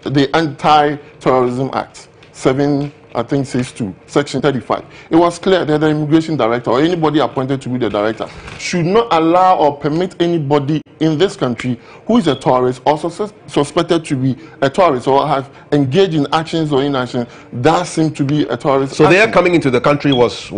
the Anti-Terrorism Act, 7/62, Section 35. It was clear that the immigration director or anybody appointed to be the director should not allow or permit anybody in this country who is a tourist or suspected to be a tourist or have engaged in actions or inactions that seem to be a tourist. So their coming into the country was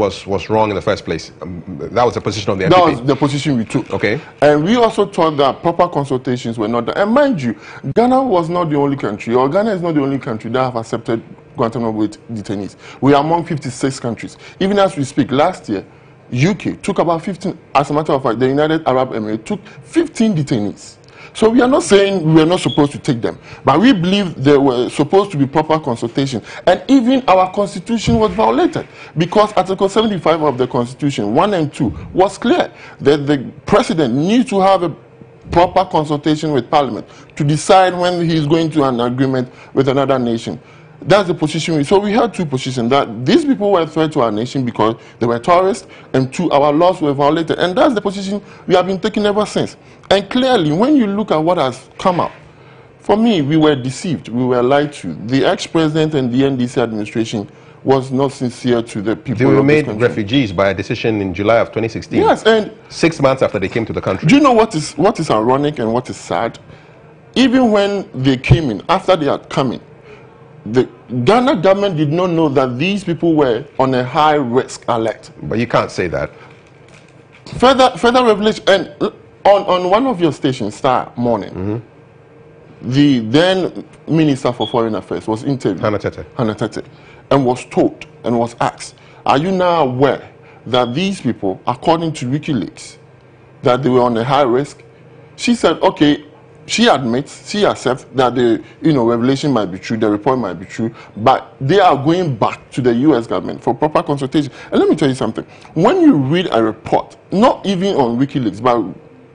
wrong in the first place. That was the position of the NPP. That was the position we took. Okay. And we also thought that proper consultations were not done. And mind you, Ghana was not the only country, or Ghana is not the only country that have accepted Guantanamo Bay detainees. We are among 56 countries. Even as we speak, last year, UK took about 15, as a matter of fact, the United Arab Emirates took 15 detainees. So we are not saying we were not supposed to take them, but we believe there were supposed to be proper consultation. And even our constitution was violated because Article 75 of the Constitution, 1 and 2, was clear that the president needs to have a proper consultation with Parliament to decide when he is going to an agreement with another nation. That's the position. So we had two positions, that these people were a threat to our nation because they were tourists, and two, our laws were violated. And that's the position we have been taking ever since. And clearly, when you look at what has come out, for me, we were deceived. We were lied to. The ex-president and the NDC administration was not sincere to the people. They were made refugees by a decision in July of 2016. Yes, and 6 months after they came to the country. Do you know what is ironic and what is sad? Even when they came in, after they had come in, the Ghana government did not know that these people were on a high risk alert. But you can't say that. Further revelation, and on one of your stations, Star Morning, the then Minister for Foreign Affairs was interviewed, Hannah Tete, and was told and was asked, are you now aware that these people, according to WikiLeaks, that they were on a high risk? She said, okay, she admits, she accepts that the revelation might be true, the report might be true, but they are going back to the US government for proper consultation. And let me tell you something. When you read a report, not even on WikiLeaks, but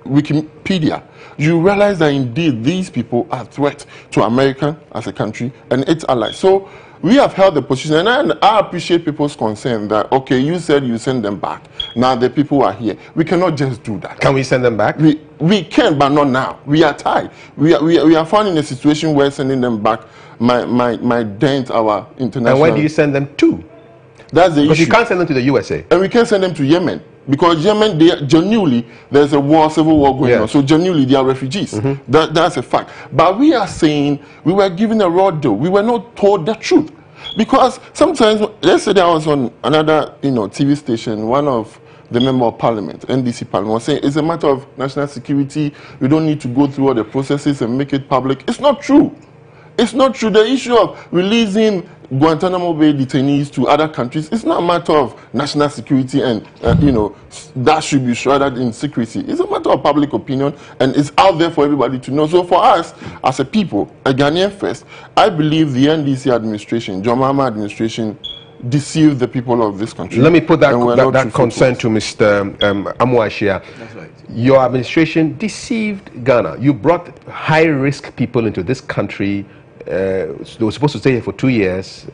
Wikipedia, you realize that indeed these people are a threat to America as a country and its allies. So we have held the position, and I appreciate people's concern that, okay, you said you send them back. Now the people are here. We cannot just do that. Can we send them back? We can, but not now. We are tied. We are found in a situation where sending them back might dent our international... And where do you send them to? That's the issue. Because you can't send them to the USA. And we can't send them to Yemen. Because Yemen, genuinely, there's a war, civil war going on. So genuinely, they are refugees. That's a fact. But we are saying we were given a raw deal. We were not told the truth. Because sometimes, yesterday I was on another TV station, one of the member of parliament, NDC parliament, was saying it's a matter of national security. We don't need to go through all the processes and make it public. It's not true. It's not true. The issue of releasing Guantanamo Bay detainees to other countries, it's not a matter of national security and, that should be shrouded in secrecy. It's a matter of public opinion, and it's out there for everybody to know. So for us, as a people, a Ghanaian first, I believe the NDC administration, John Mahama administration, deceived the people of this country. Let me put that concern to Mr. Amuashia. That's right. Your administration deceived Ghana. You brought high-risk people into this country. They were supposed to stay here for 2 years.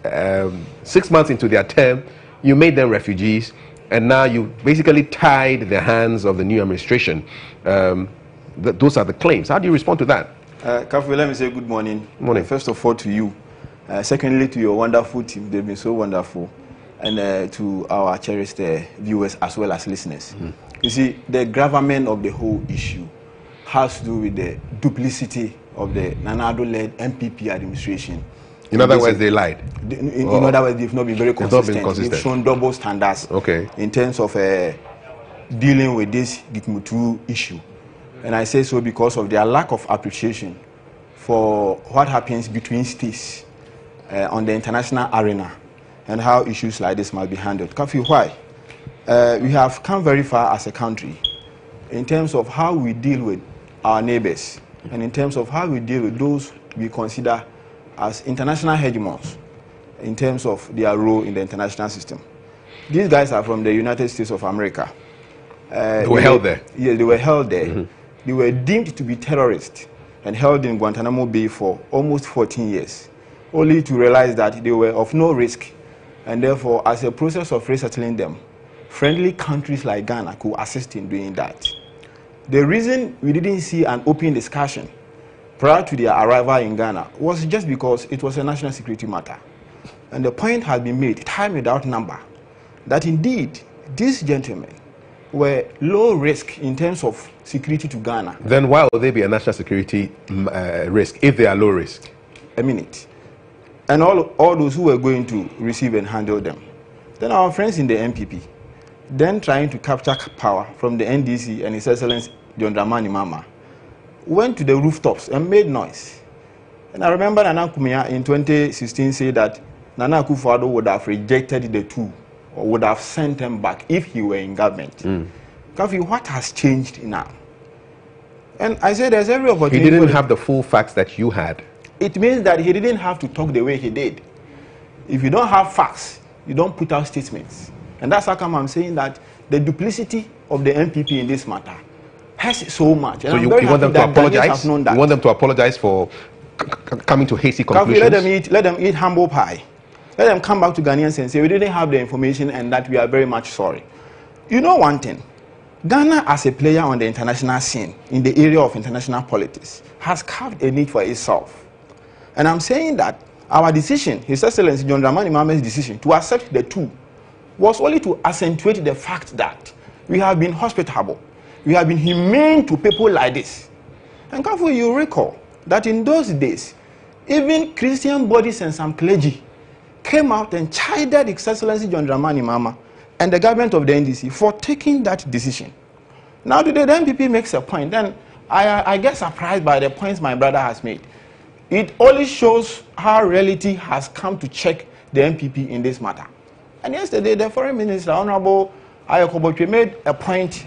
6 months into their term, you made them refugees, and now you basically tied the hands of the new administration. Those are the claims. How do you respond to that? Kafu, let me say good morning. Morning. First of all, to you. Secondly, to your wonderful team. They've been so wonderful. And to our cherished viewers as well as listeners. You see, the gravamen of the whole issue has to do with the duplicity of the Nana-Addo-led MPP administration. In other words, they lied. In other words, they've not been very consistent. They've shown double standards in terms of dealing with this Gitmutu issue. And I say so because of their lack of appreciation for what happens between states on the international arena and how issues like this must be handled. Kafi, why? We have come very far as a country in terms of how we deal with our neighbors and in terms of how we deal with those we consider as international hegemons in terms of their role in the international system. These guys are from the United States of America. They were held there? Yes, they were held there. They were deemed to be terrorists and held in Guantanamo Bay for almost 14 years, only to realize that they were of no risk, and therefore, as a process of resettling them, friendly countries like Ghana could assist in doing that. The reason we didn't see an open discussion prior to their arrival in Ghana was just because it was a national security matter. And the point has been made, time without number, that indeed these gentlemen were low risk in terms of security to Ghana. Then why would they be a national security risk if they are low risk? A minute. And all those who were going to receive and handle them. Then our friends in the MPP, then trying to capture power from the NDC and His Excellency John Dramani Mahama, went to the rooftops and made noise. And I remember Nana Kumia in 2016 said that Nana Akufo-Addo would have rejected the two or would have sent them back if he were in government. Kafi, what has changed now? And I said there's every opportunity. He didn't have the full facts that you had. It means that he didn't have to talk the way he did. If you don't have facts, you don't put out statements. And that's how come I'm saying that the duplicity of the MPP in this matter has so much. And so you want them to apologize? You want them to apologize for coming to hasty conclusions? Let them eat humble pie. Let them come back to Ghanaians and say, we didn't have the information and that we are very much sorry. You know one thing, Ghana as a player on the international scene, in the area of international politics, has carved a need for itself. And I'm saying that our decision, His Excellency John Dramani Mahama's decision to accept the two, was only to accentuate the fact that we have been hospitable, we have been humane to people like this. And Kafu, you recall that in those days, even Christian bodies and some clergy came out and chided His Excellency John Dramani Mahama and the government of the NDC for taking that decision. Now today the MPP makes a point, then I get surprised by the points my brother has made. It only shows how reality has come to check the MPP in this matter. And yesterday the Foreign Minister, Honorable Ayokobotwe, made a point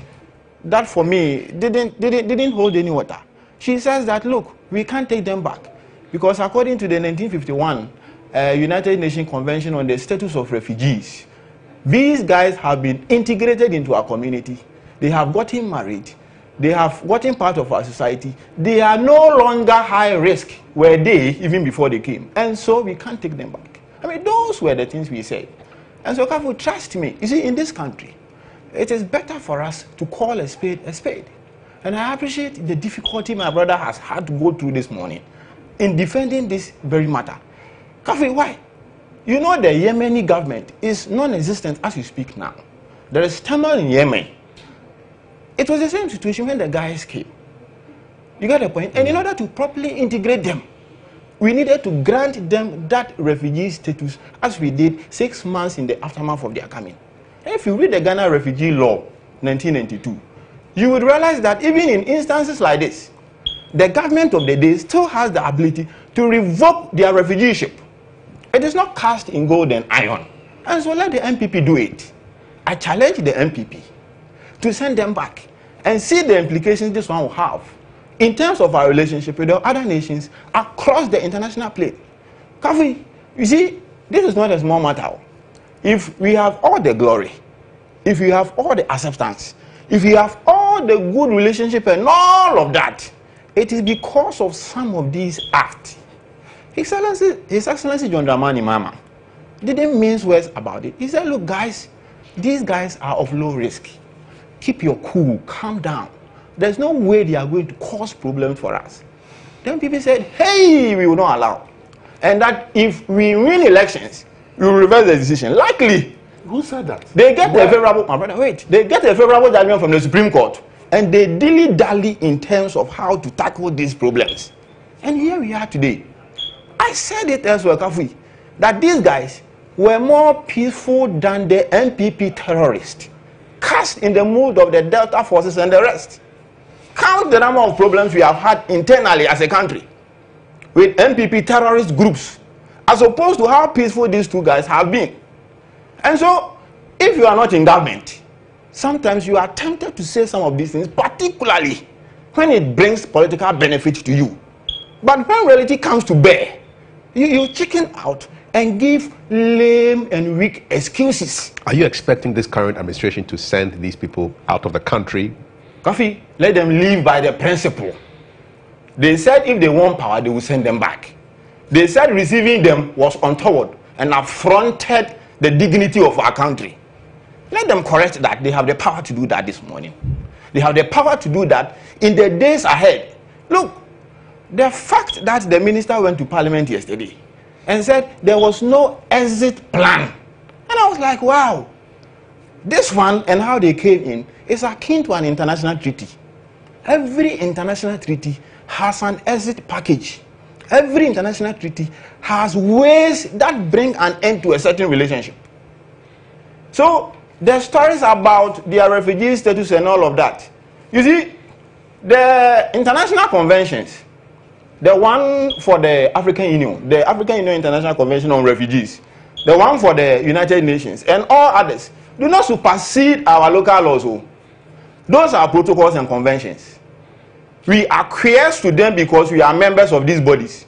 that for me didn't hold any water. She says that, look, we can't take them back because according to the 1951 United Nations Convention on the Status of Refugees, these guys have been integrated into our community. They have gotten married. They have gotten part of our society. They are no longer high risk, were they even before they came. And so we can't take them back. I mean, those were the things we said. And so, Kafu, trust me. You see, in this country, it is better for us to call a spade a spade. And I appreciate the difficulty my brother has had to go through this morning in defending this very matter. Kafu, why? You know the Yemeni government is non-existent as we speak now. There is turmoil in Yemen. It was the same situation when the guys came. You get the point? And in order to properly integrate them, we needed to grant them that refugee status as we did 6 months in the aftermath of their coming. And if you read the Ghana Refugee Law 1992, you would realize that even in instances like this, the government of the day still has the ability to revoke their refugeeship. It is not cast in gold and iron. And so let the MPP do it. I challenge the MPP to send them back and see the implications this one will have in terms of our relationship with the other nations across the international plane. Kafi, you see, this is not a small matter. If we have all the glory, if we have all the acceptance, if we have all the good relationship and all of that, it is because of some of these acts. His Excellency John Dramani Mahama didn't mince words about it. He said, look guys, these guys are of low risk. Keep your cool, calm down. There's no way they are going to cause problems for us. Then people said, hey, we will not allow. And that if we win elections, we will reverse the decision. Likely. Who said that? They get a favorable, my brother, wait. They get a favorable judgment from the Supreme Court. And they dilly-dally in terms of how to tackle these problems. And here we are today. I said it elsewhere, Kafi, that these guys were more peaceful than the MPP terrorists, cast in the mood of the Delta forces and the rest. Count the number of problems we have had internally as a country with MPP terrorist groups, as opposed to how peaceful these two guys have been. And so, if you are not in government, sometimes you are tempted to say some of these things, particularly when it brings political benefit to you. But when reality comes to bear, you chicken out and give lame and weak excuses. Are you expecting this current administration to send these people out of the country? Kofi, let them live by the principle. They said if they want power, they will send them back. They said receiving them was untoward and affronted the dignity of our country. Let them correct that. They have the power to do that this morning. They have the power to do that in the days ahead. Look, the fact that the minister went to parliament yesterday and said there was no exit plan, and I was like, wow, this one and how they came in is akin to an international treaty. Every international treaty has an exit package. Every international treaty has ways that bring an end to a certain relationship. So the stories about their refugee status and all of that, you see, the international conventions, the one for the African Union, the African Union International Convention on Refugees, the one for the United Nations, and all others, do not supersede our local laws. Those are protocols and conventions. We acquiesce to them because we are members of these bodies.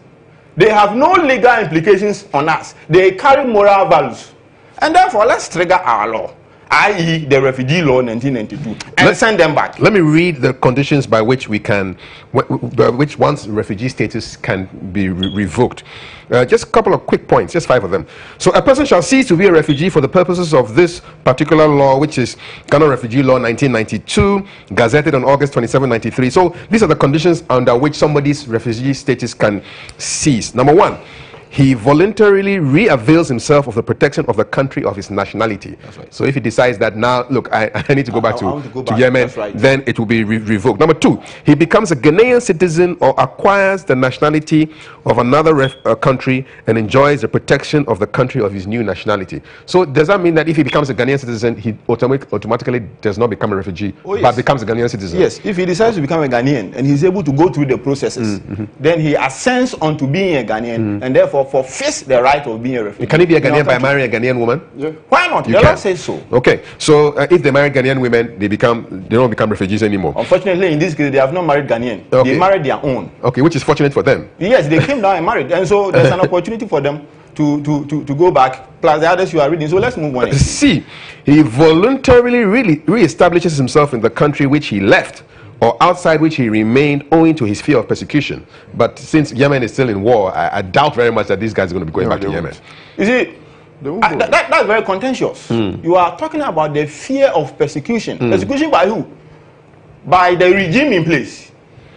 They have no legal implications on us. They carry moral values. And therefore, let's trigger our law, i.e. the refugee law 1992, and send them back. Let me read the conditions by which we can, by which one's refugee status can be revoked. Just a couple of quick points, just 5 of them. So a person shall cease to be a refugee for the purposes of this particular law, which is Ghana Refugee Law 1992, gazetted on August 27, 1993. So these are the conditions under which somebody's refugee status can cease. Number 1, he voluntarily re-avails himself of the protection of the country of his nationality. Right. So if he decides that now, look, I need to go back to Yemen, right, then it will be revoked. Number 2, he becomes a Ghanaian citizen or acquires the nationality of another country and enjoys the protection of the country of his new nationality. So does that mean that if he becomes a Ghanaian citizen, he automatically does not become a refugee, but becomes a Ghanaian citizen? Yes, if he decides to become a Ghanaian and he's able to go through the processes, then he ascends onto being a Ghanaian, and therefore forfeits the right of being a refugee. Can he be a Ghanaian by marrying a Ghanaian woman? Yeah. Why not? The law says so. Okay, so if they marry Ghanaian women, they don't become refugees anymore. Unfortunately, in this case, they have not married Ghanaian. Okay. They married their own. Okay, which is fortunate for them. Yes, they came down and married, and so there's an opportunity for them to go back, plus the others you are reading. So let's move on. See, he voluntarily re-establishes himself in the country which he left, or outside which he remained owing to his fear of persecution. But since Yemen is still in war, I doubt very much that these guys are going to be going back to Yemen. You see, that's very contentious. You are talking about the fear of persecution. Persecution by who? By the regime in place.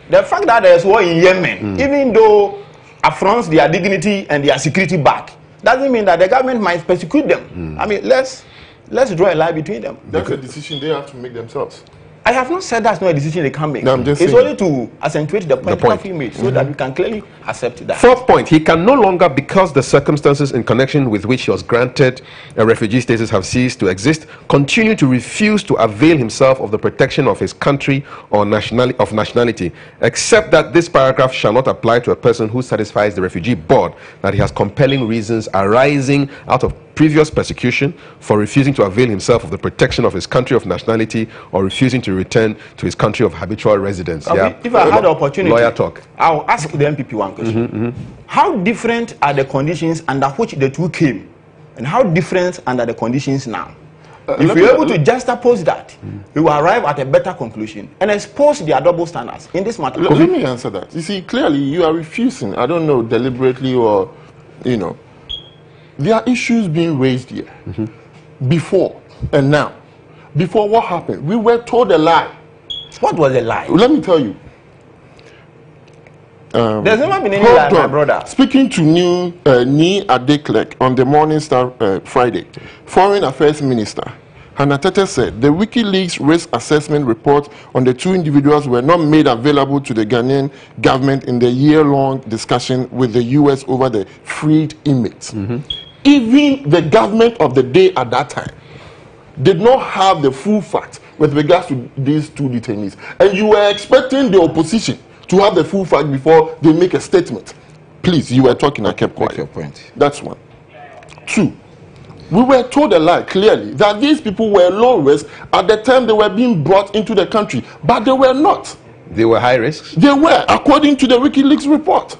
The fact that there is war in Yemen, even though affronts their dignity and their security back, doesn't mean that the government might persecute them. I mean, let's draw a line between them. That's a decision they have to make themselves. I have not said that's not a decision they can make. No, I'm just it's saying. Only to accentuate the point you made, so that we can clearly accept that. 4th point, he can no longer, because the circumstances in connection with which he was granted a refugee status have ceased to exist, continue to refuse to avail himself of the protection of his country or nationality, except that this paragraph shall not apply to a person who satisfies the refugee board that he has compelling reasons arising out of previous persecution for refusing to avail himself of the protection of his country of nationality or refusing to return to his country of habitual residence. If I had the opportunity, lawyer talk, I'll ask the MPP one question. How different are the conditions under which the two came, and how different under the conditions now? If we're able to juxtapose that, we will arrive at a better conclusion and expose their double standards in this matter. Let me answer that. You see, clearly you are refusing, I don't know, deliberately or, there are issues being raised here before and now. Before, what happened? We were told a lie. What was a lie? Let me tell you. There's never been any lie, my brother. Speaking to Ni Adeklek on the Morning Star Friday, Foreign Affairs Minister Hannah Tete said the WikiLeaks risk assessment report on the 2 individuals were not made available to the Ghanaian government in the year-long discussion with the U.S. over the freed inmates. Even the government of the day at that time did not have the full fact with regards to these 2 detainees. And you were expecting the opposition to have the full fact before they make a statement. Please, you were talking, I kept quiet. Make your point. That's 1. 2, we were told a lie clearly that these people were low risk at the time they were being brought into the country, but they were not. They were high risks? They were, according to the WikiLeaks report.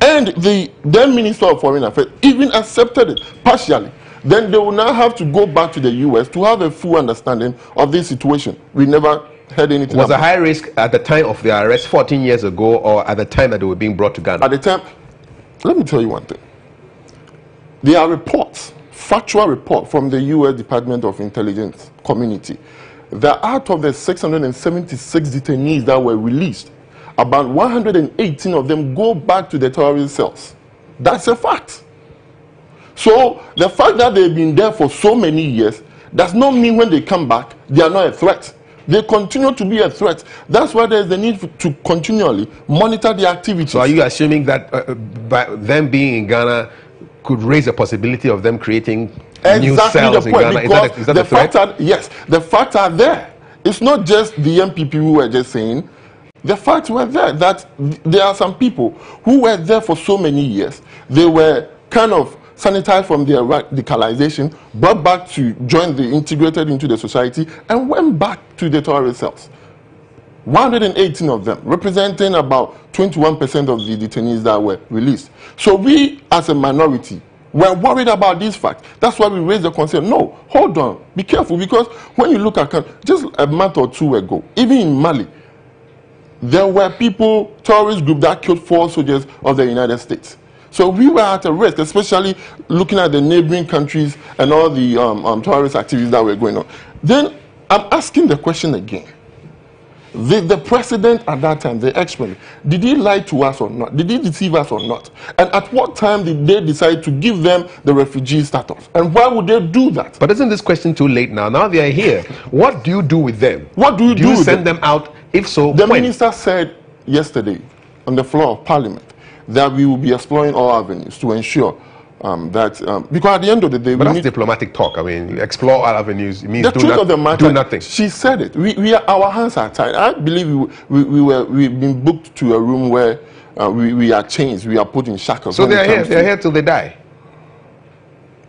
And the then Minister of Foreign Affairs even accepted it partially. Then they will now have to go back to the U.S. to have a full understanding of this situation. We never heard anything. Was a high risk at the time of their arrest 14 years ago, or at the time that they were being brought to Ghana? At the time, let me tell you one thing. There are reports, factual report from the U.S. Department of Intelligence community, that out of the 676 detainees that were released, about 118 of them go back to the terrorist cells. That's a fact. So the fact that they've been there for so many years does not mean when they come back, they are not a threat. They continue to be a threat. That's why there's the need to continually monitor the activities. So are you assuming that by them being in Ghana could raise a possibility of them creating new cells in Ghana? Is that a threat? Yes, the facts are there. It's not just the MPP who were just saying. The facts were there that there are some people who were there for so many years. They were kind of sanitized from their radicalization, brought back to join integrated into the society, and went back to the terrorist cells. 118 of them, representing about 21% of the detainees that were released. So we, as a minority, were worried about this fact. That's why we raised the concern. No, hold on, be careful, because when you look at just a month or two ago, even in Mali, there were people, terrorist group that killed 4 soldiers of the United States. So we were at a risk, especially looking at the neighboring countries and all the terrorist activities that were going on. Then I'm asking the question again. The president at that time, the ex-president, did he lie to us or not? Did he deceive us or not? And at what time did they decide to give them the refugee status? And why would they do that? But isn't this question too late now? Now they are here. What do you do with them? What do you do? Do you send them out? If so, the minister said yesterday on the floor of Parliament that we will be exploring all avenues to ensure that, because at the end of the day, but that's diplomatic talk. I mean, explore all avenues. It means do nothing. She said it. Our hands are tied. I believe we've been booked to a room where we are chained. We are put in shackles. So they're here. They're here till they die.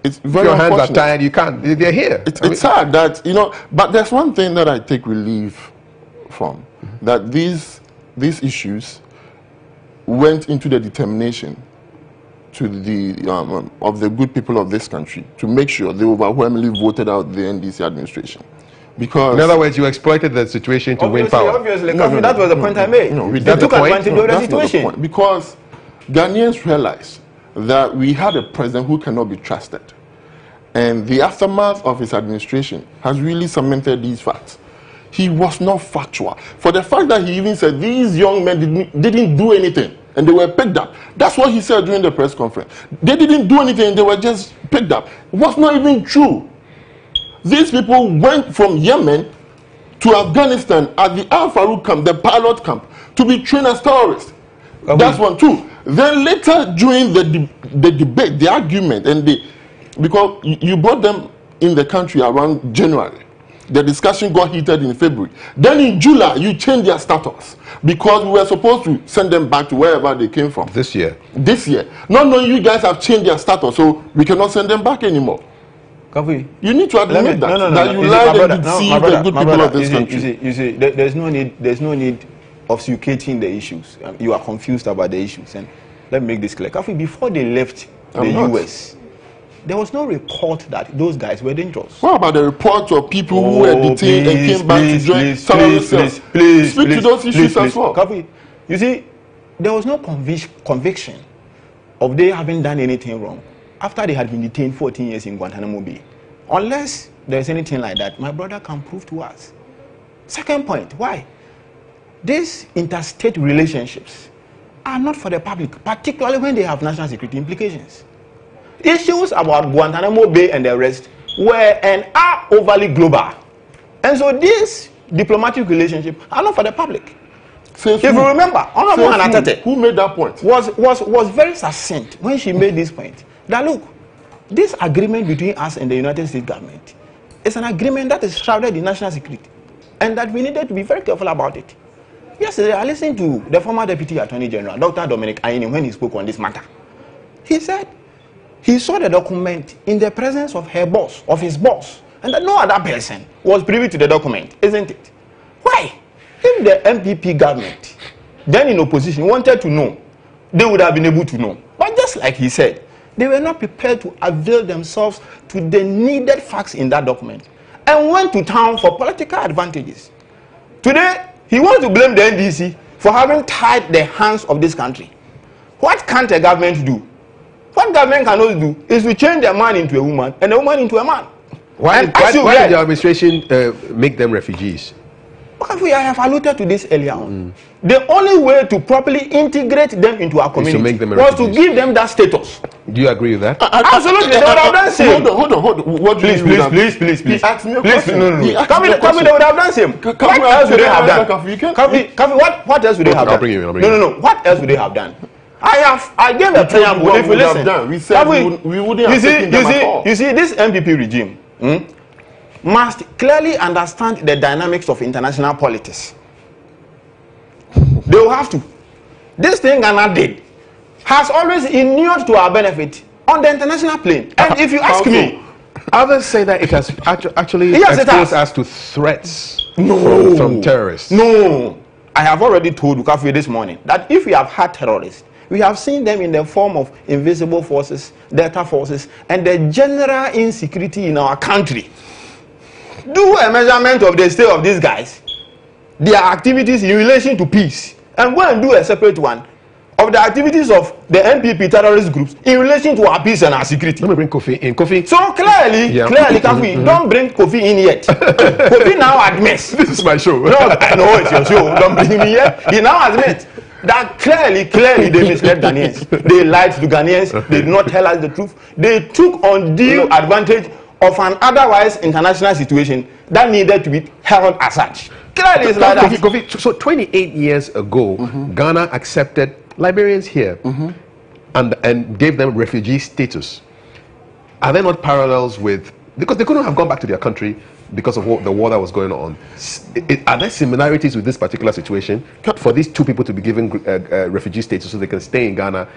It's very your hands are tied. You can't. They're here. It's sad that But there's one thing that I take relief from, that these issues went into the determination to of the good people of this country to make sure they overwhelmingly voted out the NDC administration. Because, in other words, you exploited the situation to win power. Obviously, that was the point I made. They took advantage of the situation. Because Ghanaians realized that we had a president who cannot be trusted. And the aftermath of his administration has really cemented these facts. He was not factual. For the fact that he even said these young men didn't do anything and they were picked up. That's what he said during the press conference. They didn't do anything, they were just picked up. It was not even true. These people went from Yemen to Afghanistan at the Al Farouk camp, the pilot camp, to be trained as terrorists. That's one too. Then later during the debate, the argument, because you brought them in the country around January. The discussion got heated in February. Then in July, you changed their status because we were supposed to send them back to wherever they came from. This year. Not knowing you guys have changed their status, so we cannot send them back anymore. You need to admit that you lied and deceived the good people of this country. You see, there's no need of sucating the issues. You are confused about the issues. And let me make this clear. Before they left the US, there was no report that those guys were dangerous. What about the reports of people who were detained and came back to join terrorist cells? Please, speak to those issues as well. You see, there was no conviction of they having done anything wrong after they had been detained 14 years in Guantanamo Bay. Unless there's anything like that, my brother can prove to us. Second point, why? These interstate relationships are not for the public, particularly when they have national security implications. Issues about Guantanamo Bay and the rest were and are overly global. And so these diplomatic relationships are not for the public. If you remember, Honorable Anatete, who made that point, was very succinct when she made this point. That look, this agreement between us and the United States government is an agreement that is shrouded in national security, and that we needed to be very careful about it. Yesterday, I listened to the former Deputy Attorney General, Dr. Dominic Ayine, when he spoke on this matter. He said he saw the document in the presence of her boss, of his boss, and that no other person was privy to the document, isn't it? Why? If the MPP government, then in opposition, wanted to know, they would have been able to know. But just like he said, they were not prepared to avail themselves to the needed facts in that document and went to town for political advantages. Today, he wants to blame the NDC for having tied the hands of this country. What can't a government do? What government cannot do is to change a man into a woman and a woman into a man. Why did the administration make them refugees? I have alluded to this earlier on. The only way to properly integrate them into our community was to give them that status. Do you agree with that? Absolutely. They would have done same. Hold on. What do you mean? Please. Ask me a question. No. Kafi, they would have done same. What else would they have done? Kafi, what else would they have done? I'll bring you. No. What else would they have done? I gave a preamble. If you listen, we said we wouldn't have taken them at all. You see, this MPP regime must clearly understand the dynamics of international politics. They will have to. This thing Ghana did has always inured to our benefit on the international plane. And if you ask me, others say that it has actually exposed us to threats from terrorists. No. I have already told Ukafi this morning that if we have had terrorists, we have seen them in the form of invisible forces, Delta forces, and the general insecurity in our country. Do a measurement of the state of these guys, their activities in relation to peace, and go and do a separate one of the activities of the NPP terrorist groups in relation to our peace and our security. Let me bring Kofi in. Kofi. So clearly, Kofi, don't bring Kofi in yet. Kofi now admits. This is my show. No, it's your show. Don't bring me yet. He now admits that clearly they misled Ghanaians. They lied to Ghanaians. They did not tell us the truth. They took undue advantage of an otherwise international situation that needed to be held as such. Clearly, it's like that. So 28 years ago, Ghana accepted Liberians here and gave them refugee status. Are there not parallels with, because they couldn't have gone back to their country because of the war that was going on? Are there similarities with this particular situation for these two people to be given refugee status so they can stay in Ghana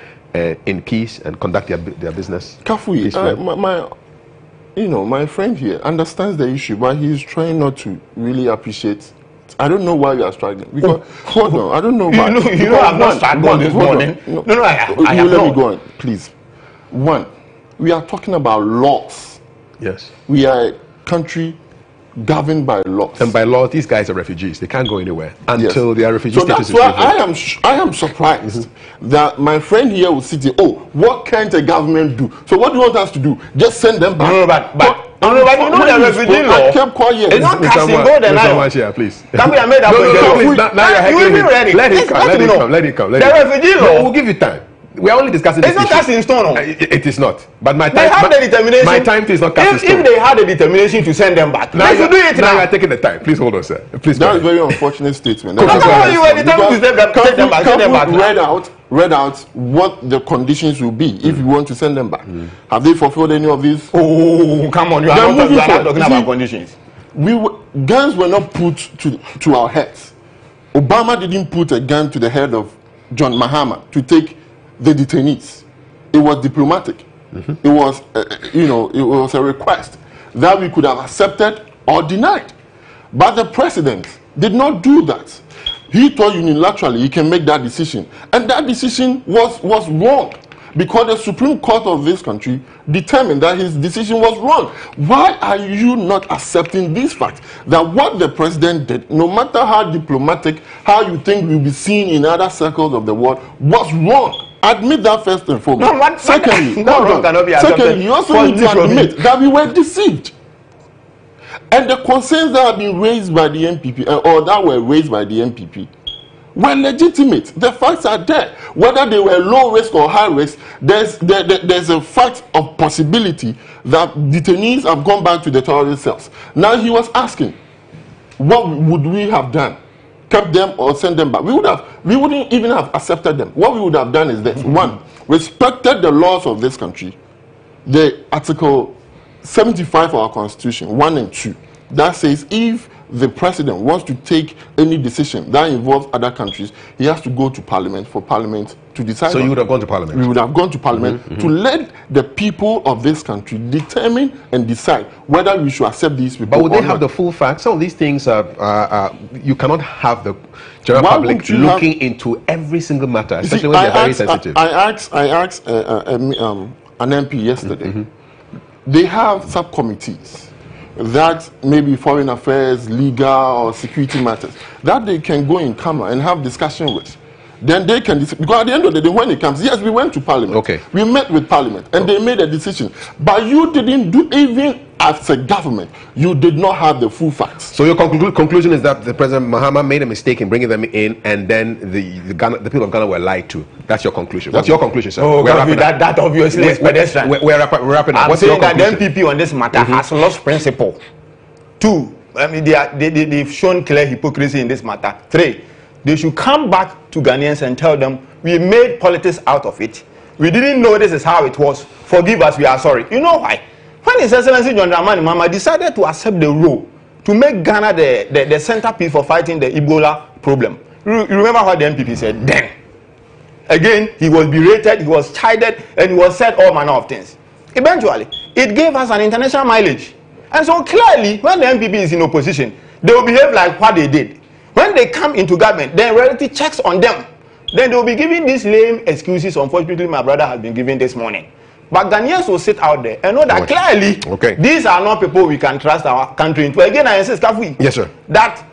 in peace and conduct their business? Kafui, my friend here understands the issue, but he's trying not to really appreciate. I don't know why you are struggling. Because hold on, I don't know why. You know, I'm not struggling this morning. No, I have let me go on, please. One, we are talking about laws. Yes. We are a country governed by laws. And by law, these guys are refugees. They can't go anywhere until their refugee status is given. So that's why I am surprised that my friend here will sit here. Oh, what can't a government do? So what do you want us to do? Just send them back? No, but you know the refugee law. I kept quiet. It's not casting gold and iron. Here, please. Can we have made that point? Now you're ready. Let it come. The refugee law. We'll give you time. We are only discussing this. It's not cast in stone. It is not. But my time. They have the determination. My time is not cast in stone. If they had the determination to send them back, they should do it now. Now you are taking the time. Please hold on, sir. Please. That is a very unfortunate statement. You were determined to send them back. Read out what the conditions will be if you want to send them back. Have they fulfilled any of these? Oh, come on! You are not talking about conditions. Guns were not put to our heads. Obama didn't put a gun to the head of John Mahama to take the detainees. It was diplomatic. It was, it was a request that we could have accepted or denied. But the president did not do that. He thought unilaterally he can make that decision. And that decision was wrong because the Supreme Court of this country determined that his decision was wrong. Why are you not accepting this fact that what the president did, no matter how diplomatic, how you think will be seen in other circles of the world, was wrong? Admit that first and foremost. Secondly, you also need to admit that we were deceived. And the concerns that have been raised by the MPP, or that were raised by the MPP, were legitimate. The facts are there. Whether they were low risk or high risk, there's a fact of possibility that detainees have gone back to the terrorist cells. Now he was asking, what would we have done? Kept them or sent them back? We wouldn't even have accepted them. What we would have done is this: one, respected the laws of this country, the Article 75 of our Constitution, 1 and 2, that says if the president wants to take any decision that involves other countries, he has to go to Parliament for Parliament to decide. So you would have gone to Parliament? We would have gone to Parliament to let the people of this country determine and decide whether we should accept these people. But would they have the full facts? Some of these things you cannot have the general public looking into every single matter, especially when they're very sensitive. I asked an MP yesterday. They have subcommittees that maybe foreign affairs, legal or security matters that they can go in camera and have discussion with. Then they can, because at the end of the day, when it comes, yes, we went to Parliament. Okay. We met with Parliament and they made a decision. But you didn't do even as a government, you did not have the full facts. So your conclusion is that the President Mahama made a mistake in bringing them in, and then the people of Ghana were lied to. That's your conclusion. What's your conclusion, sir? Oh, that obviously is pedestrian. We're wrapping up. I'm saying that the MPP on this matter has lost principle. 2, I mean, they've shown clear hypocrisy in this matter. 3, they should come back to Ghanaians and tell them, we made politics out of it. We didn't know this is how it was. Forgive us, we are sorry. You know why? When His Excellency John Dramani Mahama decided to accept the role to make Ghana the centerpiece for fighting the Ebola problem, you remember what the MPP said then? Again, he was berated, he was chided, and he was said all manner of things. Eventually, it gave us an international mileage. And so clearly, when the MPP is in opposition, they will behave like what they did. When they come into government, then reality checks on them. Then they will be giving these lame excuses. Unfortunately, my brother has been given this morning. But Ghanaians will sit out there and know that clearly, these are not people we can trust our country into. Again, I insist, yes, sir, that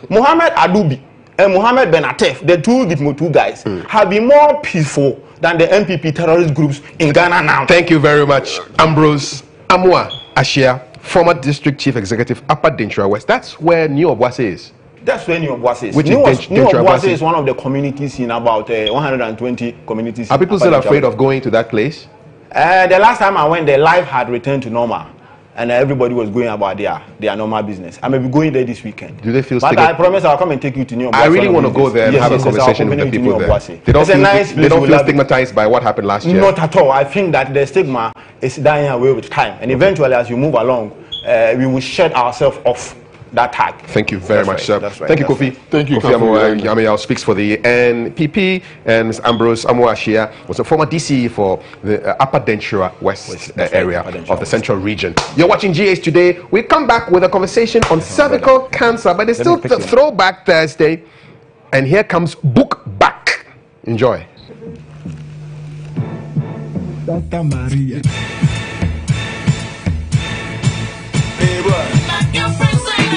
Mohamed Adubi and Mohamed Benatef, the two Gitmotu guys, have been more peaceful than the MPP terrorist groups in Ghana now. Thank you very much, Ambrose Amua Ashia, former District Chief Executive, Upper Dentra West. That's where New Obuasi is. That's where New Obuasi is. Which New Obuasi is one of the communities in about 120 communities. Are people still afraid of going to that place? The last time I went there, life had returned to normal. And everybody was going about their normal business. I may be going there this weekend. Do they feel But I promise I'll come and take you to New Obuasi. I really want to go there and have a conversation with the people there. They don't feel stigmatized by what happened last year? Not at all. I think that the stigma is dying away with time. And eventually, as you move along, we will shed ourselves off that tag. Thank you very much, sir. Thank you, Kofi. Thank you, Kofi Yamiao speaks for the NPP, and Ms. Ambrose Amuashia was a former DC for the Upper Dentura West area of the Central Region. You're watching GH Today. We come back with a conversation on cervical cancer, but it's still Throwback Thursday. And here comes Book Back. Enjoy. Santa Maria. Hey, boy. Like your friends say